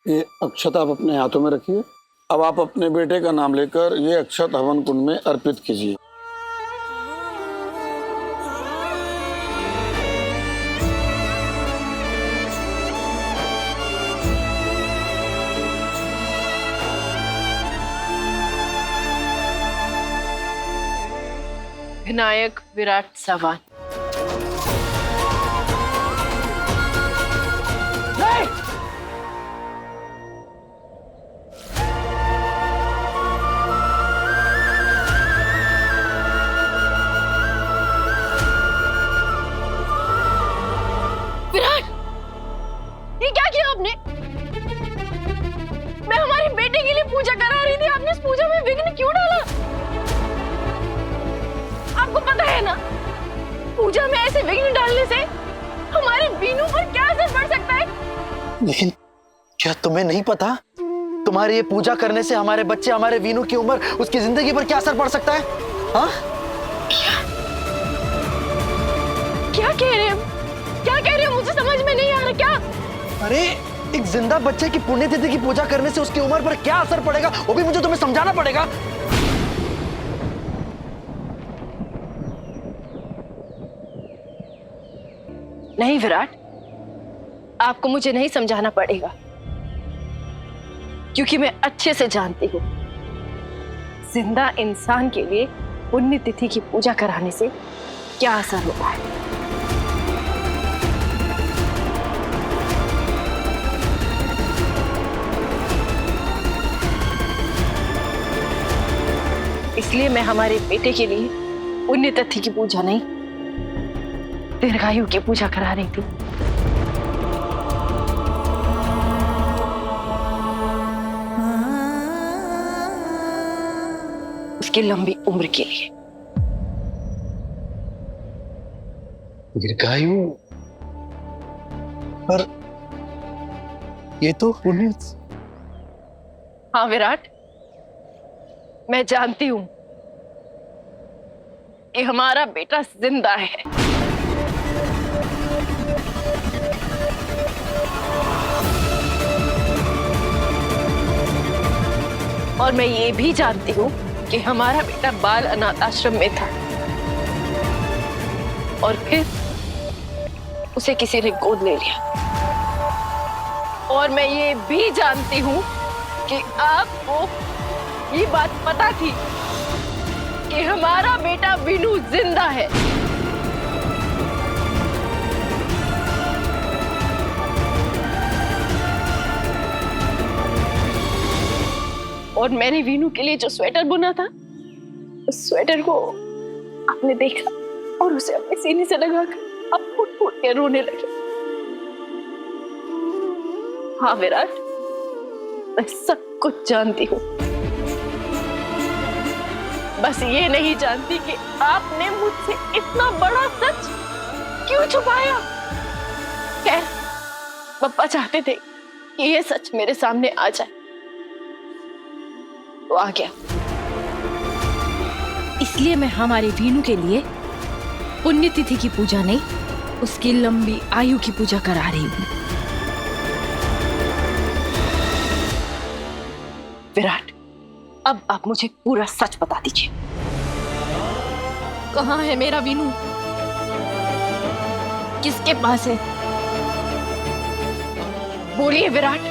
ये अक्षत आप अपने हाथों में रखिए। अब आप अपने बेटे का नाम लेकर ये अक्षत हवन कुंड में अर्पित कीजिए। विनायक विराट सावन। विराट, ये क्या किया आपने? मैं हमारे बेटे के लिए पूजा करा रही थी, आपने इस पूजा में विघ्न क्यों डाला? आपको पता है ना, पूजा में ऐसे विघ्न डालने से हमारे बीनू पर क्या असर पड़ सकता है? लेकिन क्या तुम्हें नहीं पता तुम्हारी ये पूजा करने से हमारे बच्चे, हमारे वीनू की उम्र, उसकी जिंदगी पर क्या असर पड़ सकता है? हाँ? क्या कह रहे हैं? क्या कह रहे हो? मुझे समझ में नहीं आ रहा। क्या? अरे एक जिंदा बच्चे की पुण्यतिथि की पूजा करने से उसकी उम्र पर क्या असर पड़ेगा, वो भी मुझे तुम्हें समझाना पड़ेगा। नहीं विराट, आपको मुझे नहीं समझाना पड़ेगा, क्योंकि मैं अच्छे से जानती हूँ जिंदा इंसान के लिए पुण्यतिथि की पूजा कराने से क्या असर होता है। इसलिए मैं हमारे बेटे के लिए पुण्यतिथि की पूजा नहीं, दीर्घायु की पूजा करा रही थी। उसकी लंबी उम्र के लिए। दीर्घायु? पर ये तो पुण्य। हाँ विराट, मैं जानती हूं कि हमारा बेटा जिंदा है, और मैं ये भी जानती हूँ कि हमारा बेटा बाल अनाथ आश्रम में था और फिर उसे किसी ने गोद ले लिया। और मैं ये भी जानती हूँ कि आपको ये बात पता थी कि हमारा बेटा विनू जिंदा है। और मैंने वीनू के लिए जो स्वेटर बुना था, उस स्वेटर को आपने देखा और उसे अपने सीने से लगाकर आप फूट-फूट के रोने लगे। हाँ विराट, मैं सब कुछ जानती हूँ, बस ये नहीं जानती कि आपने मुझसे इतना बड़ा सच क्यों छुपाया। खैर, पप्पा चाहते थे कि ये सच मेरे सामने आ जाए, तो आ गया। इसलिए मैं हमारे वीनू के लिए पुण्यतिथि की पूजा नहीं, उसकी लंबी आयु की पूजा करा रही हूँ। विराट, अब आप मुझे पूरा सच बता दीजिए। कहाँ है मेरा वीनू? किसके पास है? बोलिए विराट,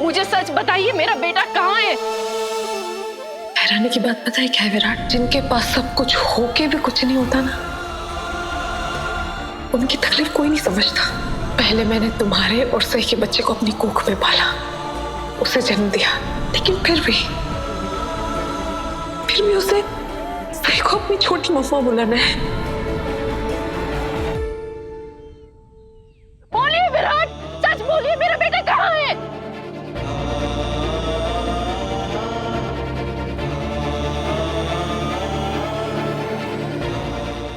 मुझे सच बताइए, मेरा बेटा कहाँ है? हैरानी की बात पता है क्या है विराट? जिनके पास सब कुछ होके भी कुछ नहीं होता ना, उनकी तकलीफ कोई नहीं समझता। पहले मैंने तुम्हारे और सही के बच्चे को अपनी कोख में पाला, उसे जन्म दिया, लेकिन फिर भी उसे सही को अपनी छोटी मफुआ बुलाना है। बोलिए विराट, सच बोलिए, मेरा बेटा कहाँ है?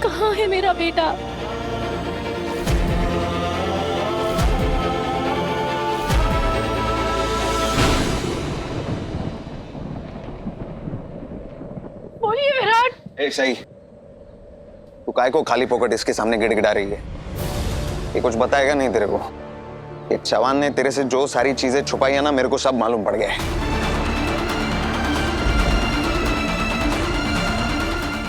कहाँ है मेरा बेटा? बोलिए विराट। ए सही, तू काय को खाली पॉकेट इसके सामने गिड़गिड़ा रही है? ये कुछ बताएगा नहीं तेरे को? ये चवान ने तेरे से जो सारी चीजें छुपाई है ना, मेरे को सब मालूम पड़ गया है।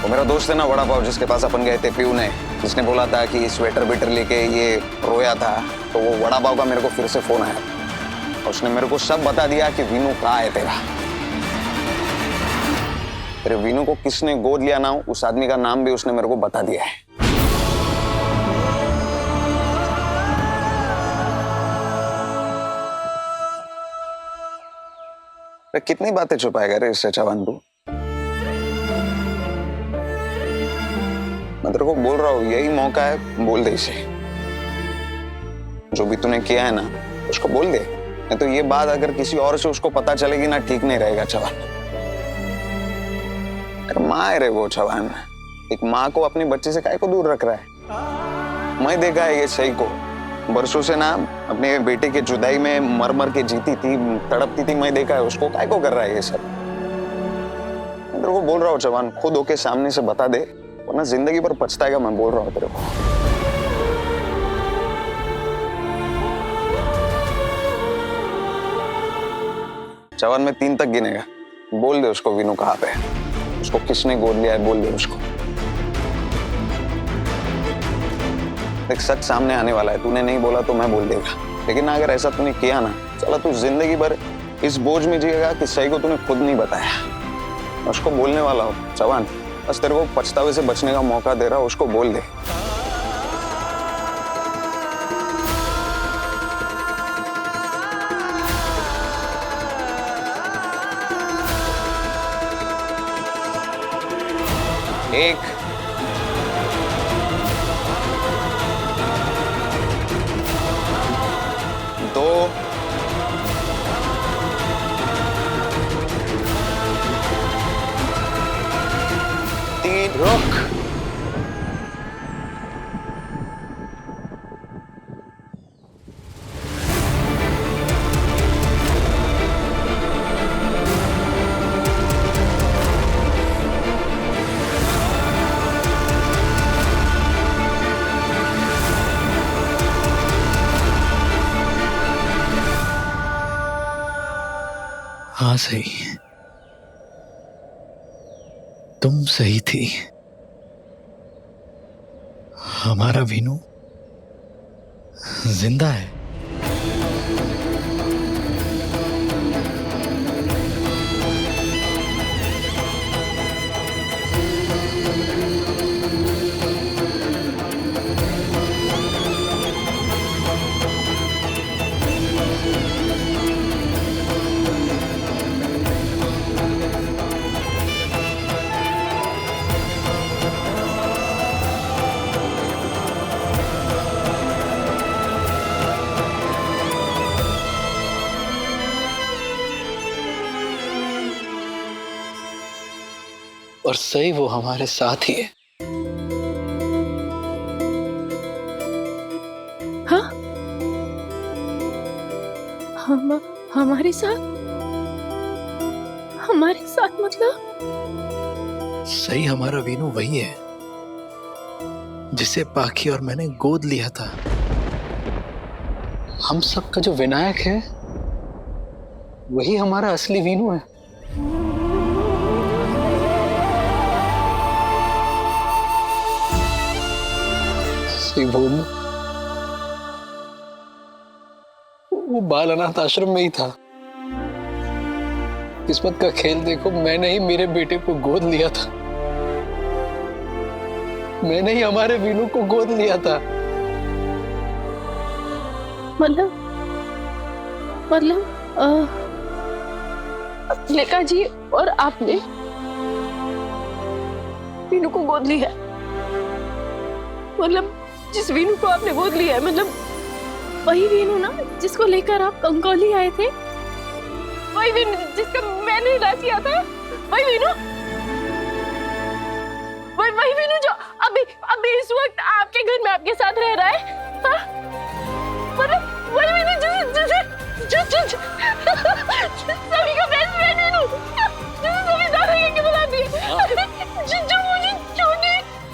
वो मेरा दोस्त है ना वड़ा पाव, जिसके पास अपन गए थे, पीयू ने, जिसने बोला था कि स्वेटर बेटर लेके ये रोया था, तो वो वड़ा पाव का मेरे को फिर से फोन आया। उसने मेरे को सब बता दिया कि वीनू कहाँ है तेरा। तेरे वीनू को किसने गोद लिया ना, उस आदमी का नाम भी उसने मेरे को बता दिया है। कितनी बातें छुपाएगा रे इससे चवान तू। मैं तेरे को बोल रहा हूँ, यही मौका है, बोल दे इसे। जो भी तूने किया है ना, उसको बोल दे। नहीं तो ये बात अगर किसी और से उसको पता चलेगी ना, ठीक नहीं रहेगा चवान। अरे माँ है रे वो चवान। एक माँ को अपने बच्चे से काहे को दूर रख रहा है। मैं देखा है ये सही को, बरसों से ना अपने बेटे के जुदाई में मर मर के जीती थी, तड़पती थी। मैं देखा है उसको, काहे को कर रहा है ये सब। मैं तेरे को बोल रहा हूँ चवान, खुद होके सामने से बता दे, वरना जिंदगी भर पछताएगा। मैं बोल रहा हूँ तेरे को। चवान में 3 तक गिनेगा, बोल दे उसको वीनू कहाँ पे है, उसको किसने गोद लिया है, बोल दे उसको। एक सच सामने आने वाला है, तूने नहीं बोला तो मैं बोल देगा। लेकिन अगर ऐसा तूने किया ना, चला तू जिंदगी भर इस बोझ में जिएगा कि सही को तूने खुद नहीं बताया। मैं उसको बोलने वाला हूँ चवान, बस तेरे को पछतावे से बचने का मौका दे रहा हूँ, उसको बोल दे। एक, 2, 3, रुक। हाँ सही, तुम सही थी। हमारा वीनू जिंदा है। और सही वो हमारे साथ ही है। हाँ, हमारे साथ मतलब? सही हमारा वीनू वही है जिसे पाखी और मैंने गोद लिया था। हम सबका जो विनायक है वही हमारा असली वीनू है। वो बाल अनाथ आश्रम में ही था। किस्मत का खेल देखो, मैंने ही मेरे बेटे को गोद लिया था। मैंने ही हमारे वीनू को गोद लिया था। मतलब लेका जी और आपने वीनू को गोद लिया? मतलब जिस वीनू को आपने गोद लिया है, मतलब वही वीनू ना जिसको लेकर आप कंकोली आए थे? वही वीनू जिसका मैंने इलाज किया था? वही वीनू जो अभी इस वक्त आपके घर में आपके साथ रह रहा है? हाँ? मतलब वही वीनू जो सभी का बेस्ट फ्रेंड वीनू, जिसे सभी दादा कह के बुलाती है, जो मुझे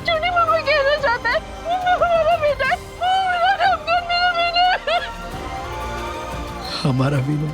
छोटी मम्मा कहना चाहता है, वो मेरा बेटा है, वो मेरा डॉक्टर, मेरा बेटा। हमारा वीनू